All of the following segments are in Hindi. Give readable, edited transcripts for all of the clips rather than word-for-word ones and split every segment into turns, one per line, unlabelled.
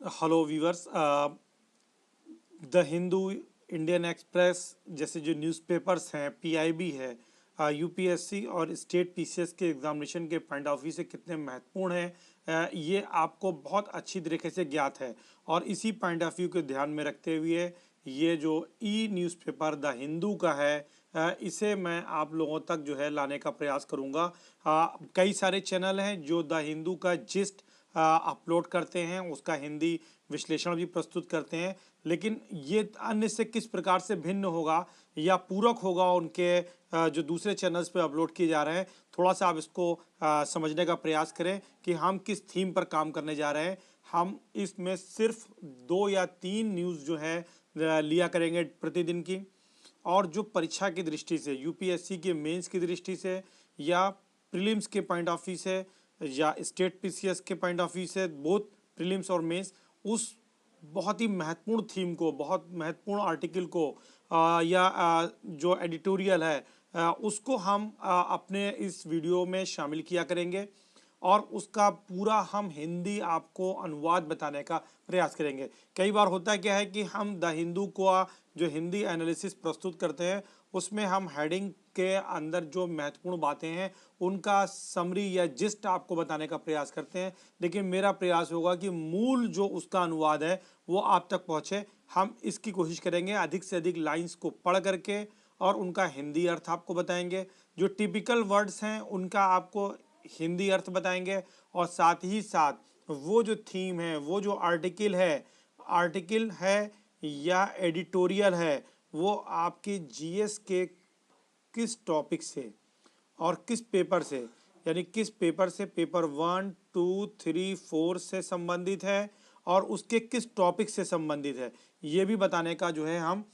Hello viewers. The Hindu, Indian express जैसे जो न्यूज़पेपर्स हैं, पीआईबी है, यूपीएससी और स्टेट पीसीएस के एग्जामिनेशन के पॉइंट ऑफ व्यू से कितने महत्वपूर्ण हैं, ये आपको बहुत अच्छी तरीके से ज्ञात है। और इसी पॉइंट ऑफ व्यू को ध्यान में रखते हुए ये जो ई न्यूज़पेपर द हिंदू का है, इसे मैं आप लोगों तक जो है लाने का प्रयास करूँगा। कई सारे चैनल हैं जो द हिंदू का जिस्ट अपलोड करते हैं, उसका हिंदी विश्लेषण भी प्रस्तुत करते हैं, लेकिन ये अन्य से किस प्रकार से भिन्न होगा या पूरक होगा उनके जो दूसरे चैनल्स पे अपलोड किए जा रहे हैं, थोड़ा सा आप इसको समझने का प्रयास करें कि हम किस थीम पर काम करने जा रहे हैं। हम इसमें सिर्फ 2 या 3 न्यूज़ जो है लिया करेंगे प्रतिदिन की, और जो परीक्षा की दृष्टि से, यूपीएससी के मेंस की दृष्टि से या प्रीलिम्स के पॉइंट ऑफ व्यू से या स्टेट पीसीएस के पॉइंट ऑफ व्यू से, बोथ प्रीलिम्स और मेंस, उस बहुत ही महत्वपूर्ण थीम को, बहुत महत्वपूर्ण आर्टिकल को जो एडिटोरियल है उसको हम अपने इस वीडियो में शामिल किया करेंगे और उसका पूरा हम हिंदी आपको अनुवाद बताने का प्रयास करेंगे। कई बार होता क्या है कि हम द हिंदू को जो हिंदी एनालिसिस प्रस्तुत करते हैं उसमें हम हेडिंग के अंदर जो महत्वपूर्ण बातें हैं उनका समरी या जिस्ट आपको बताने का प्रयास करते हैं, लेकिन मेरा प्रयास होगा कि मूल जो उसका अनुवाद है वो आप तक पहुँचे। हम इसकी कोशिश करेंगे अधिक से अधिक लाइंस को पढ़ करके और उनका हिंदी अर्थ आपको बताएंगे। जो टिपिकल वर्ड्स हैं उनका आपको हिंदी अर्थ बताएंगे, और साथ ही साथ वो जो थीम है, वो जो आर्टिकल है या एडिटोरियल है, वो आपके जीएस के किस टॉपिक से और किस पेपर से, यानी किस पेपर से, पेपर 1, 2, 3, 4 से संबंधित है और उसके किस टॉपिक से संबंधित है, ये भी बताने का जो है हम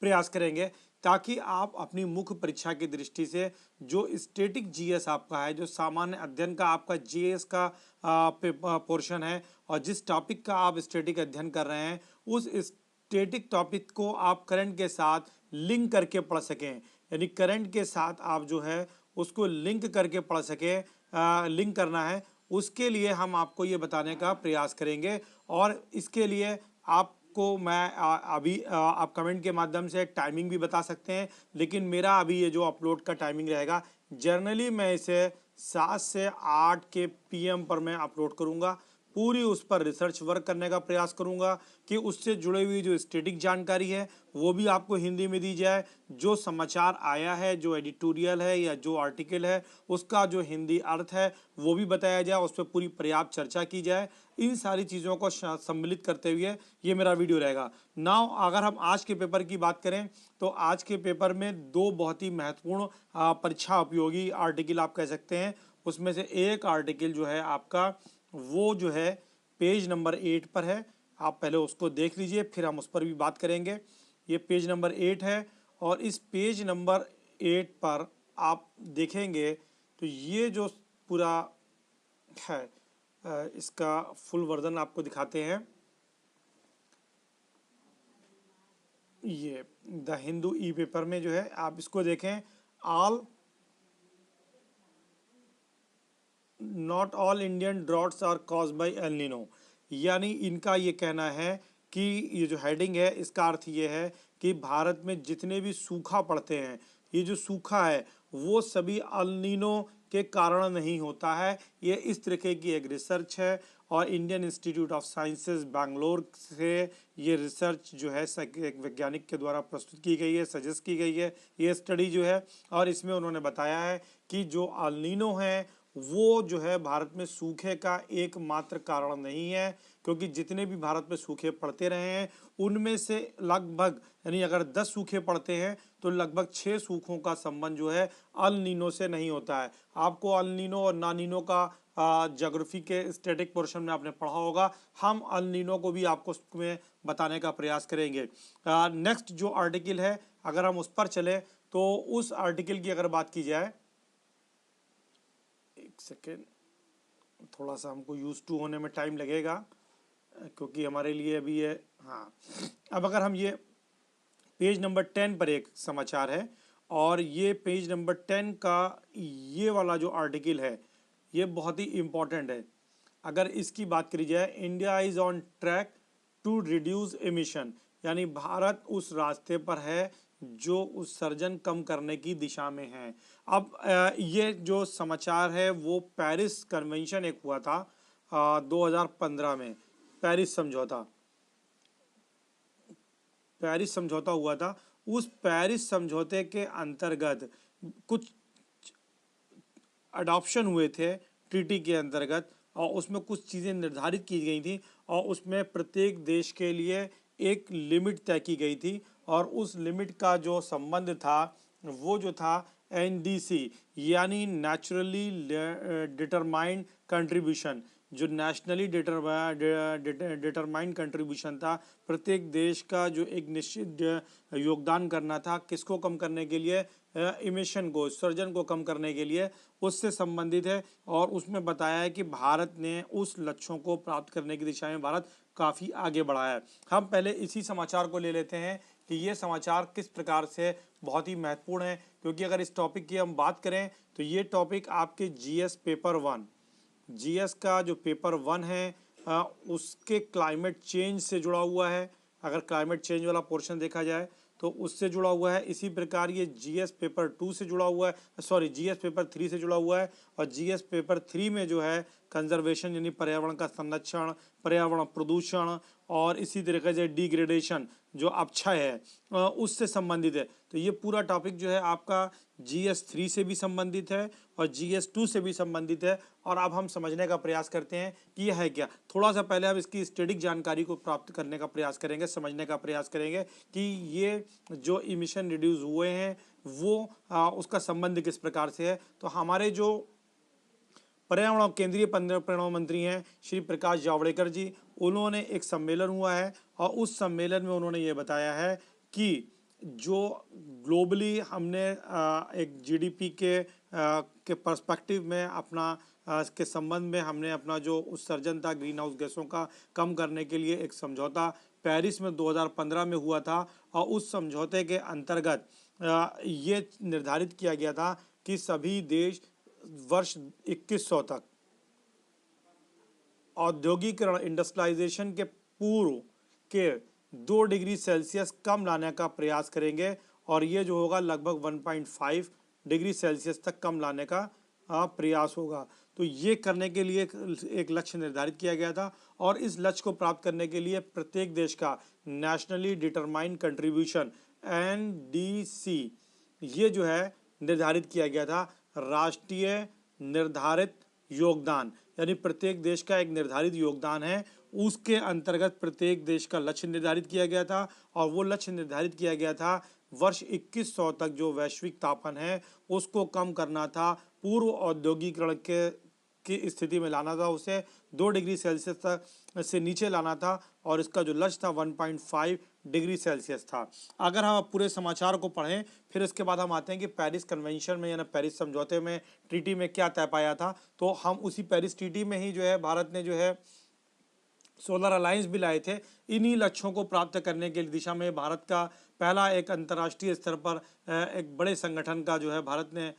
प्रयास करेंगे, ताकि आप अपनी मुख्य परीक्षा की दृष्टि से जो स्टैटिक जीएस आपका है, जो सामान्य अध्ययन का आपका जीएस का पोर्शन है, और जिस टॉपिक का आप स्टैटिक अध्ययन कर रहे हैं उस स्टैटिक टॉपिक को आप करंट के साथ लिंक करके पढ़ सकें, यानी करंट के साथ आप जो है उसको लिंक करके पढ़ सकें। लिंक करना है, उसके लिए हम आपको ये बताने का प्रयास करेंगे। और इसके लिए आपको मैं अभी आप कमेंट के माध्यम से टाइमिंग भी बता सकते हैं, लेकिन मेरा अभी ये जो अपलोड का टाइमिंग रहेगा, जनरली मैं इसे 7 से 8 के पीएम पर मैं अपलोड करूँगा। पूरी उस पर रिसर्च वर्क करने का प्रयास करूंगा कि उससे जुड़ी हुई जो स्टैटिक जानकारी है वो भी आपको हिंदी में दी जाए, जो समाचार आया है, जो एडिटोरियल है या जो आर्टिकल है उसका जो हिंदी अर्थ है वो भी बताया जाए, उस पर पूरी पर्याप्त चर्चा की जाए। इन सारी चीज़ों को सम्मिलित करते हुए ये मेरा वीडियो रहेगा। नाउ अगर हम आज के पेपर की बात करें तो आज के पेपर में 2 बहुत ही महत्वपूर्ण परीक्षा उपयोगी आर्टिकल आप कह सकते हैं। उसमें से एक आर्टिकल जो है आपका, वो जो है पेज नंबर 8 पर है। आप पहले उसको देख लीजिए, फिर हम उस पर भी बात करेंगे। ये पेज नंबर 8 है, और इस पेज नंबर 8 पर आप देखेंगे तो ये जो पूरा है, इसका फुल वर्जन आपको दिखाते हैं। ये द हिंदू ई पेपर में जो है आप इसको देखें, all not all Indian droughts are cause by El Nino, यानी इनका ये कहना है कि ये जो हेडिंग है इसका अर्थ ये है कि भारत में जितने भी सूखा पड़ते हैं, ये जो सूखा है वो सभी एल नीनो के कारण नहीं होता है। ये इस तरीके की एक रिसर्च है, और Indian institute of sciences Bangalore से ये रिसर्च जो है एक वैज्ञानिक के द्वारा प्रस्तुत की गई है, सजेस्ट की गई है ये स्टडी जो है। और इसमें उन्होंने बताया है कि जो एल नीनो है वो जो है भारत में सूखे का एकमात्र कारण नहीं है, क्योंकि जितने भी भारत में सूखे पड़ते रहे हैं उनमें से लगभग, यानी अगर 10 सूखे पड़ते हैं तो लगभग 6 सूखों का संबंध जो है अल नीनो से नहीं होता है। आपको अल नीनो और ना नीनो का ज्योग्राफी के स्टैटिक पोर्शन में आपने पढ़ा होगा। हम अल नीनो को भी आपको उसमें बताने का प्रयास करेंगे। नेक्स्ट जो आर्टिकल है, अगर हम उस पर चले तो उस आर्टिकल की अगर बात की जाए, एक सेकेंड, थोड़ा सा हमको यूज टू होने में टाइम लगेगा क्योंकि हमारे लिए अभी ये, हाँ, अब अगर हम ये पेज नंबर 10 पर एक समाचार है, और ये पेज नंबर 10 का ये वाला जो आर्टिकल है ये बहुत ही इम्पोर्टेंट है। अगर इसकी बात करी जाए, India is on track to reduce emission, यानी भारत उस रास्ते पर है जो उत्सर्जन कम करने की दिशा में है। अब ये जो समाचार है वो पेरिस कन्वेंशन एक हुआ था 2015 में, पेरिस समझौता, पेरिस समझौता हुआ था। उस पेरिस समझौते के अंतर्गत कुछ अडॉप्शन हुए थे ट्रीटी के अंतर्गत, और उसमें कुछ चीज़ें निर्धारित की गई थी, और उसमें प्रत्येक देश के लिए एक लिमिट तय की गई थी, और उस लिमिट का जो संबंध था वो जो था एनडीसी, यानी नेचुरली डिटरमाइंड कंट्रीब्यूशन, जो नेशनली डिटरमाइंड कंट्रीब्यूशन था, प्रत्येक देश का जो एक निश्चित योगदान करना था, किसको कम करने के लिए, इमिशन को, उत्सर्जन को कम करने के लिए, उससे संबंधित है। और उसमें बताया है कि भारत ने उस लक्ष्यों को प्राप्त करने की दिशा में भारत काफ़ी आगे बढ़ा है। हम पहले इसी समाचार को ले लेते हैं कि ये समाचार किस प्रकार से बहुत ही महत्वपूर्ण है, क्योंकि अगर इस टॉपिक की हम बात करें तो ये टॉपिक आपके जीएस पेपर 1, जीएस का जो पेपर 1 है उसके क्लाइमेट चेंज से जुड़ा हुआ है। अगर क्लाइमेट चेंज वाला पोर्शन देखा जाए तो उससे जुड़ा हुआ है। इसी प्रकार ये जीएस पेपर 2 से जुड़ा हुआ है, सॉरी जीएस पेपर 3 से जुड़ा हुआ है। और जीएस पेपर 3 में जो है कंजर्वेशन यानी पर्यावरण का संरक्षण, पर्यावरण प्रदूषण और इसी तरीके से डिग्रेडेशन जो अपक्षय है उससे संबंधित है। तो ये पूरा टॉपिक जो है आपका जीएस 3 से भी संबंधित है और जीएस 2 से भी संबंधित है। और अब हम समझने का प्रयास करते हैं कि यह है क्या। थोड़ा सा पहले अब इसकी स्टैटिक जानकारी को प्राप्त करने का प्रयास करेंगे, समझने का प्रयास करेंगे कि ये जो इमिशन रिड्यूस हुए हैं वो उसका संबंध किस प्रकार से है। तो हमारे जो पर्यावरण केंद्रीय पर्यावरण मंत्री हैं श्री प्रकाश जावड़ेकर जी, उन्होंने एक सम्मेलन हुआ है और उस सम्मेलन में उन्होंने ये बताया है कि जो ग्लोबली हमने एक जीडीपी के पर्सपेक्टिव में अपना के संबंध में हमने अपना जो उत्सर्जन था ग्रीन हाउस गैसों का कम करने के लिए एक समझौता पेरिस में 2015 में हुआ था। और उस समझौते के अंतर्गत ये निर्धारित किया गया था कि सभी देश वर्ष 2100 तक औद्योगिकरण इंडस्ट्रियलाइजेशन के पूर्व के 2 डिग्री सेल्सियस कम लाने का प्रयास करेंगे। और ये जो होगा लगभग 1.5 डिग्री सेल्सियस तक कम लाने का प्रयास होगा। तो ये करने के लिए एक लक्ष्य निर्धारित किया गया था और इस लक्ष्य को प्राप्त करने के लिए प्रत्येक देश का नेशनली डिटरमाइंड कंट्रीब्यूशन एनडीसी ये जो है निर्धारित किया गया था। राष्ट्रीय निर्धारित योगदान, यानी प्रत्येक देश का एक निर्धारित योगदान है, उसके अंतर्गत प्रत्येक देश का लक्ष्य निर्धारित किया गया था। और वो लक्ष्य निर्धारित किया गया था वर्ष 2100 तक जो वैश्विक तापन है उसको कम करना था, पूर्व औद्योगिकरण के की स्थिति में लाना था, उसे 2 डिग्री सेल्सियस तक से नीचे लाना था। और इसका जो लक्ष्य था 1.5 डिग्री सेल्सियस था। अगर हम पूरे समाचार को पढ़ें फिर इसके बाद हम आते हैं कि पेरिस कन्वेंशन में यानी पेरिस समझौते में ट्रीटी में क्या तय पाया था। तो हम उसी पेरिस ट्रीटी में ही जो है भारत ने जो है सोलर अलायंस भी लाए थे। इन्हीं लक्ष्यों को प्राप्त करने की दिशा में भारत का पहला एक अंतर्राष्ट्रीय स्तर पर एक बड़े संगठन का जो है भारत ने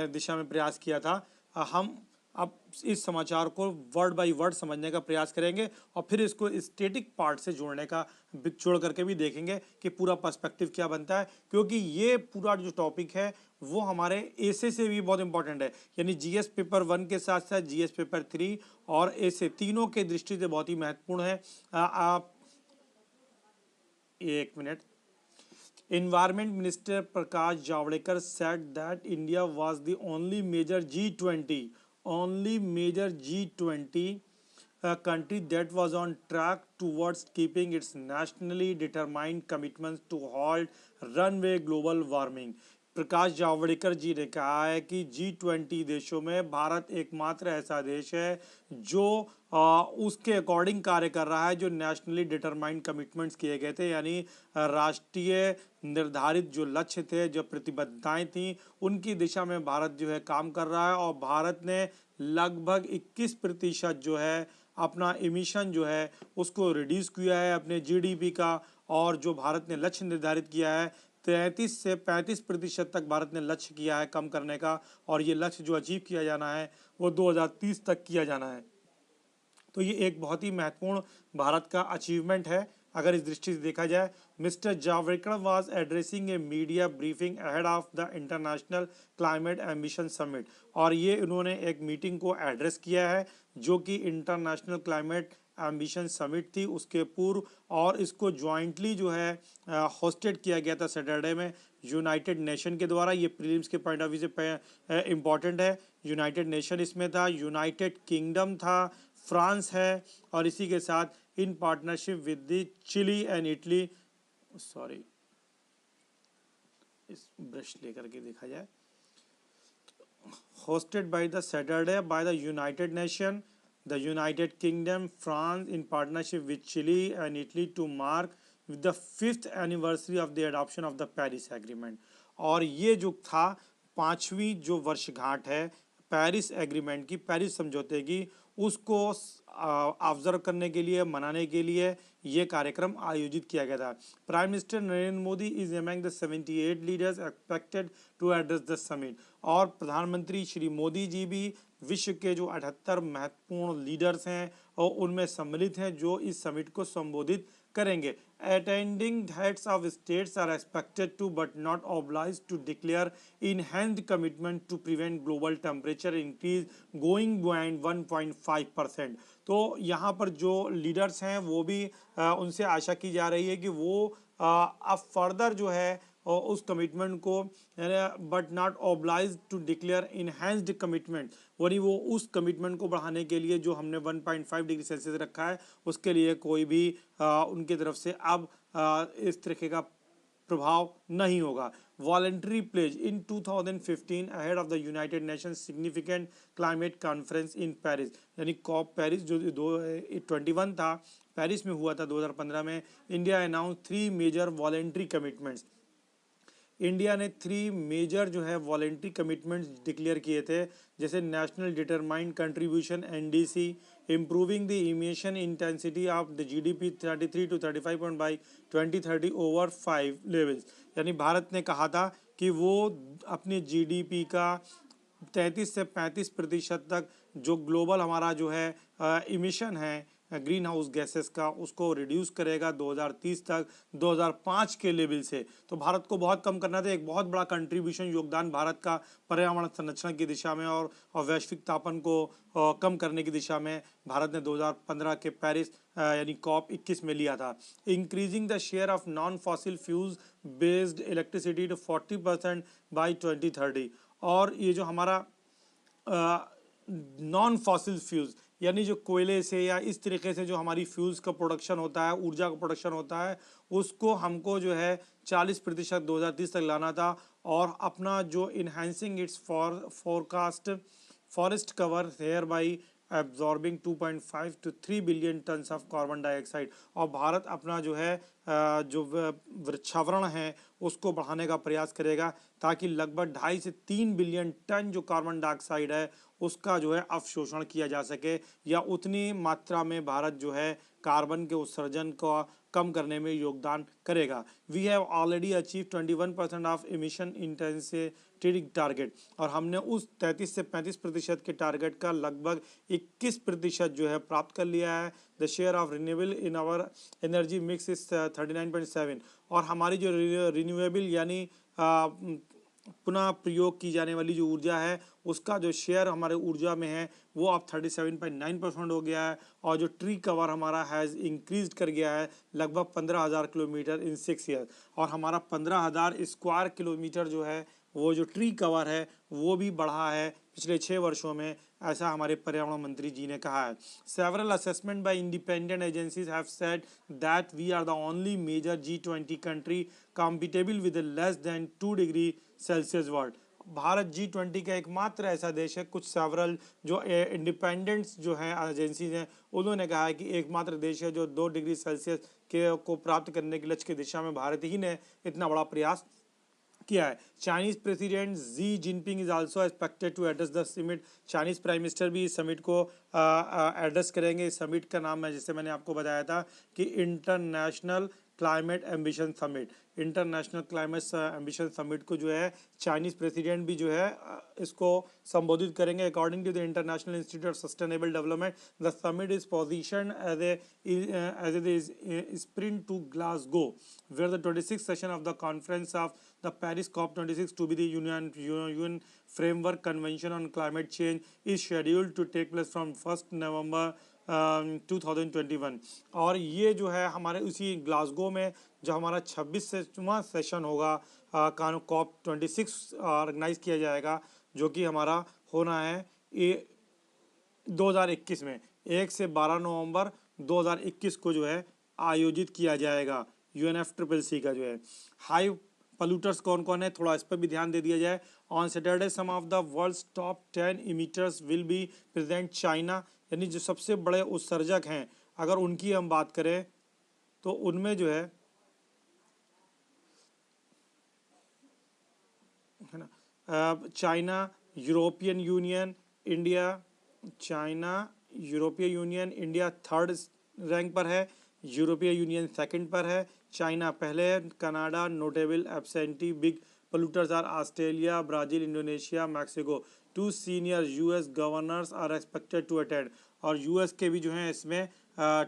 दिशा में प्रयास किया था। हम अब इस समाचार को वर्ड बाय वर्ड समझने का प्रयास करेंगे और फिर इसको स्टैटिक पार्ट से जोड़ करके भी देखेंगे कि पूरा पर्सपेक्टिव क्या बनता है, क्योंकि ये पूरा जो टॉपिक है वो हमारे एसे से भी बहुत इंपॉर्टेंट है। यानी जीएस पेपर 1 के साथ साथ जीएस पेपर 3 और एसे तीनों के दृष्टि से बहुत ही महत्वपूर्ण है। आप एक minute. Environment Minister Prakash Javadekar said that India was the only major G20 country that was on track towards keeping its nationally determined commitments to halt runaway global warming। Prakash Javadekar जी ने कहा है कि G20 देशों में भारत एकमात्र ऐसा देश है जो उसके अकॉर्डिंग कार्य कर रहा है, जो नेशनली डिटरमाइंड कमिटमेंट्स किए गए थे, यानी राष्ट्रीय निर्धारित जो लक्ष्य थे, जो प्रतिबद्धताएं थी, उनकी दिशा में भारत जो है काम कर रहा है। और भारत ने लगभग 21% जो है अपना इमिशन जो है उसको रिड्यूस किया है अपने जीडीपी का। और जो भारत ने लक्ष्य निर्धारित किया है 33 से 35% तक भारत ने लक्ष्य किया है कम करने का। और ये लक्ष्य जो अचीव किया जाना है वो 2030 तक किया जाना है। तो ये एक बहुत ही महत्वपूर्ण भारत का अचीवमेंट है अगर इस दृष्टि से देखा जाए। Mister Javadekar was addressing A media briefing ahead of the international climate ambition summit, और ये उन्होंने एक मीटिंग को एड्रेस किया है जो कि इंटरनेशनल क्लाइमेट एम्बिशन समिट थी उसके पूर्व, और इसको ज्वाइंटली जो है होस्टेड किया गया था सैटरडे में यूनाइटेड नेशन के द्वारा। ये प्रीलिम्स के पॉइंट ऑफ व्यू से इम्पॉर्टेंट है। यूनाइटेड नेशन इसमें था, यूनाइटेड किंगडम था, फ्रांस है, और इसी के साथ in partnership with the Chile and Italy, sorry इस ब्रश लेकर के देखा जाए, hosted by the Saturday by the United Nations, the United Kingdom, France in partnership with Chile and Italy to mark the 5th anniversary of the adoption of the Paris Agreement। और ये जो था 5वीं जो वर्षगांठ है पेरिस एग्रीमेंट की, पेरिस समझौते की, उसको ऑब्जर्व करने के लिए, मनाने के लिए ये कार्यक्रम आयोजित किया गया था। Prime minister Narendra Modi is among the 78 leaders expected to address the summit, और प्रधानमंत्री श्री मोदी जी भी विश्व के जो 78 महत्वपूर्ण लीडर्स हैं और उनमें सम्मिलित हैं जो इस समिट को संबोधित करेंगे। Attending heads of states are expected to but not obliged to declare enhanced commitment to prevent global temperature increase going beyond 1.5%। तो यहाँ पर जो लीडर्स हैं वो भी उनसे आशा की जा रही है कि वो अब फर्दर जो है उस कमिटमेंट को, but not oblige to declare enhanced commitment, यानी वो उस कमिटमेंट को बढ़ाने के लिए जो हमने 1.5 डिग्री सेल्सियस रखा है उसके लिए कोई भी उनकी तरफ से अब इस तरीके का प्रभाव नहीं होगा। Voluntary pledge in 2015 ahead of the United Nations significant climate conference in Paris, यानी कॉप पेरिस जो 21 था पेरिस में हुआ था 2015 में। India announce 3 major voluntary commitments, India ने 3 मेजर जो है वॉलेंट्री कमिटमेंट्स डिक्लेयर किए थे, जैसे national determined contribution NDC, improving the emission intensity of the GDP 33 to 35 by 2030 over 5 levels, यानी भारत ने कहा था कि वो अपने जीडीपी का 33 से 35% तक जो ग्लोबल हमारा जो है इमिशन है ग्रीन हाउस गैसेस का उसको रिड्यूस करेगा 2030 तक 2005 के लेवल से। तो भारत को बहुत कम करना था, एक बहुत बड़ा कंट्रीब्यूशन योगदान भारत का पर्यावरण संरक्षण की दिशा में और वैश्विक तापन को कम करने की दिशा में भारत ने 2015 के पेरिस यानी कॉप 21 में लिया था। Increasing the share of non fossil fuels based electricity to 40% by 2030, और ये जो हमारा नॉन फॉसिल फ्यूल्स यानी जो कोयले से या इस तरीके से जो हमारी फ्यूल्स का प्रोडक्शन होता है, ऊर्जा का प्रोडक्शन होता है, उसको हमको जो है 40% 2030 तक लाना था, और अपना जो enhancing its forecast forest cover here by absorbing 2.5 to 3 billion tons of carbon dioxide, और भारत अपना जो है जो वृक्षावरण है उसको बढ़ाने का प्रयास करेगा ताकि लगभग 2.5 से 3 बिलियन टन जो कार्बन डाइऑक्साइड है उसका जो है अवशोषण किया जा सके, या उतनी मात्रा में भारत जो है कार्बन के उत्सर्जन को कम करने में योगदान करेगा। We have already achieve 21% of emission intensity target, और हमने उस 33 से 35% के टारगेट का लगभग 21% जो है प्राप्त कर लिया है। The share of renewable in our energy mix is 39.7, और हमारी जो रिन्यूएबल यानी पुनः प्रयोग की जाने वाली जो ऊर्जा है उसका जो शेयर हमारे ऊर्जा में है वो अब 37.9% हो गया है, और जो ट्री कवर हमारा हैज़ इंक्रीज कर गया है लगभग 15,000 किलोमीटर इन 6 ईयर, और हमारा 15,000 स्क्वायर किलोमीटर जो है वो जो ट्री कवर है वो भी बढ़ा है पिछले 6 वर्षों में, ऐसा हमारे पर्यावरण मंत्री जी ने कहा है। Several assessment by independent agencies have said that we are the only major G20 country compatible with less than 2 degree Celsius world. भारत G20 का एकमात्र ऐसा देश है, कुछ सेवरल जो इंडिपेंडेंट्स जो हैं एजेंसीज हैं उन्होंने कहा है कि एकमात्र देश है जो 2 डिग्री सेल्सियस के को प्राप्त करने के लक्ष्य की दिशा में भारत ही ने इतना बड़ा प्रयास किया है। Chinese president Xi Jinping is also expected to address the summit, Chinese prime minister भी इस समिट को एड्रेस करेंगे। इस समिट का नाम है, जैसे मैंने आपको बताया था कि international climate ambition summit. International climate ambition summit को जो है चाइनीज प्रेसिडेंट भी जो है इसको संबोधित करेंगे। According to the International Institute of Sustainable Development, the summit is position as a sprint to Glasgow, where the 26th session of the conference of the Paris COP26 to be the UN Framework Convention on Climate Change is scheduled to take place from 1st November 2021। और ये जो है हमारे उसी ग्लासगो में जो हमारा 26वां सेशन होगा COP26 ऑर्गेनाइज किया जाएगा, जो कि हमारा होना है 2021 में 1 से 12 नवंबर 2021 को जो है आयोजित किया जाएगा। UNFCCC का जो है हाई पोल्यूटर्स कौन कौन है, थोड़ा इस पर भी ध्यान दे दिया जाए। On Saturday some of the world's top 10 emitters will be present China, यानी जो सबसे बड़े उत्सर्जक हैं अगर उनकी हम बात करें तो उनमें जो है ना China, European union, India. China, यूरोपीय यूनियन, इंडिया थर्ड रैंक पर है, यूरोपीय यूनियन सेकंड पर है, चाइना पहले है, Canada notable absentee, big polluters are Australia, Brazil, Indonesia, Mexico. 2 senior US governors are expected to attend, और यूएस के भी जो हैं इसमें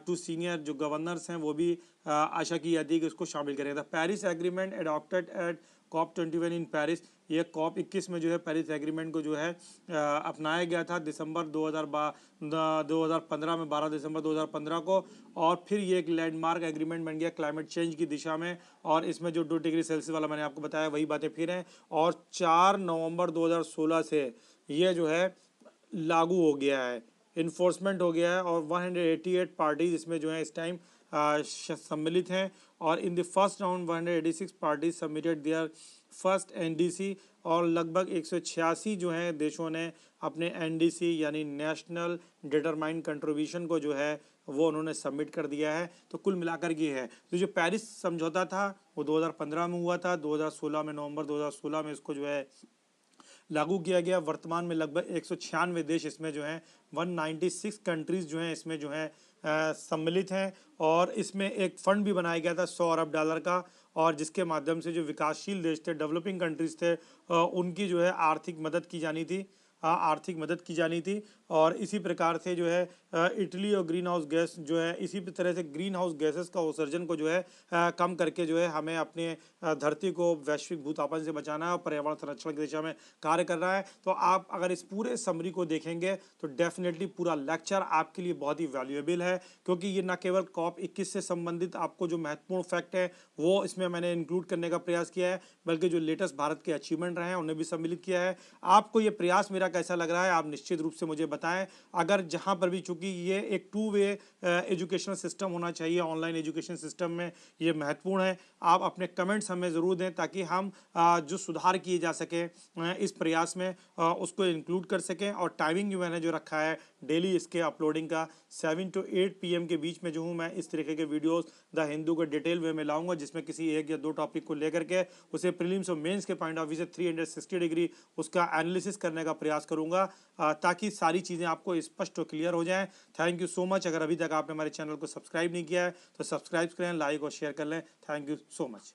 2 सीनियर जो गवर्नर्स हैं वो भी आशा की जाती है कि उसको शामिल करेंगे। The Paris agreement adopted at COP21 in Paris, ये COP21 में जो है पेरिस एग्रीमेंट को जो है अपनाया गया था दिसंबर 2015 में, 12 दिसंबर 2015 को, और फिर ये एक लैंडमार्क एग्रीमेंट बन गया क्लाइमेट चेंज की दिशा में। और इसमें जो 2 डिग्री सेल्सियस वाला मैंने आपको बताया वही बातें फिर हैं, और 4 नवंबर 2016 से ये जो है लागू हो गया है, इन्फोर्समेंट हो गया है, और 188 पार्टीज इसमें जो है इस टाइम सम्मिलित हैं। और in the first round 186 parties submitted there first NDC, और लगभग 186 जो हैं देशों ने अपने एनडीसी यानी नेशनल डिटरमाइंड कंट्रीब्यूशन को जो है वो उन्होंने सबमिट कर दिया है। तो कुल मिलाकर ये है, तो जो पेरिस समझौता था वो 2015 में हुआ था, 2016 में, नवंबर 2016 में इसको जो है लागू किया गया। वर्तमान में लगभग 196 देश इसमें जो हैं, 196 कंट्रीज जो हैं इसमें जो है सम्मिलित हैं, और इसमें एक फंड भी बनाया गया था $100 अरब का, और जिसके माध्यम से जो विकासशील देश थे, डेवलपिंग कंट्रीज थे, उनकी जो है आर्थिक मदद की जानी थी। और इसी प्रकार से जो है इटली और ग्रीन हाउस गैस जो है, इसी तरह से ग्रीन हाउस गैसेस का उत्सर्जन को जो है कम करके जो है हमें अपने धरती को वैश्विक भूतापन से बचाना है और पर्यावरण संरक्षण की दिशा में कार्य करना है। तो आप अगर इस पूरे समरी को देखेंगे तो डेफिनेटली पूरा लेक्चर आपके लिए बहुत ही वैल्यूएबल है, क्योंकि ये न केवल COP21 से संबंधित आपको जो महत्वपूर्ण फैक्ट है वो इसमें मैंने इंक्लूड करने का प्रयास किया है, बल्कि जो लेटेस्ट भारत के अचीवमेंट रहे हैं उन्हें भी सम्मिलित किया है। आपको ये प्रयास मेरा कैसा लग रहा है आप निश्चित रूप से मुझे बताएं। अगर जहां पर भी, चूंकि ये एक 2 वे एजुकेशनल सिस्टम होना चाहिए, ऑनलाइन एजुकेशन सिस्टम में ये महत्वपूर्ण है, आप अपने कमेंट्स हमें ज़रूर दें ताकि हम जो सुधार किए जा सके इस प्रयास में उसको इंक्लूड कर सकें। और टाइमिंग जो मैंने जो रखा है डेली इसके अपलोडिंग का 7 to 8 PM के बीच में जो हूँ मैं इस तरीके के वीडियोस द हिंदू को डिटेल वे में लाऊंगा, जिसमें किसी 1 या 2 टॉपिक को लेकर के उसे प्रीलिम्स और मेंस के पॉइंट ऑफ व्यू से 360 डिग्री उसका एनालिसिस करने का प्रयास करूंगा, ताकि सारी चीज़ें आपको स्पष्ट और क्लियर हो जाएं। Thank you so much. अगर अभी तक आपने हमारे चैनल को सब्सक्राइब नहीं किया है तो सब्सक्राइब करें, लाइक और शेयर कर लें। Thank you so much.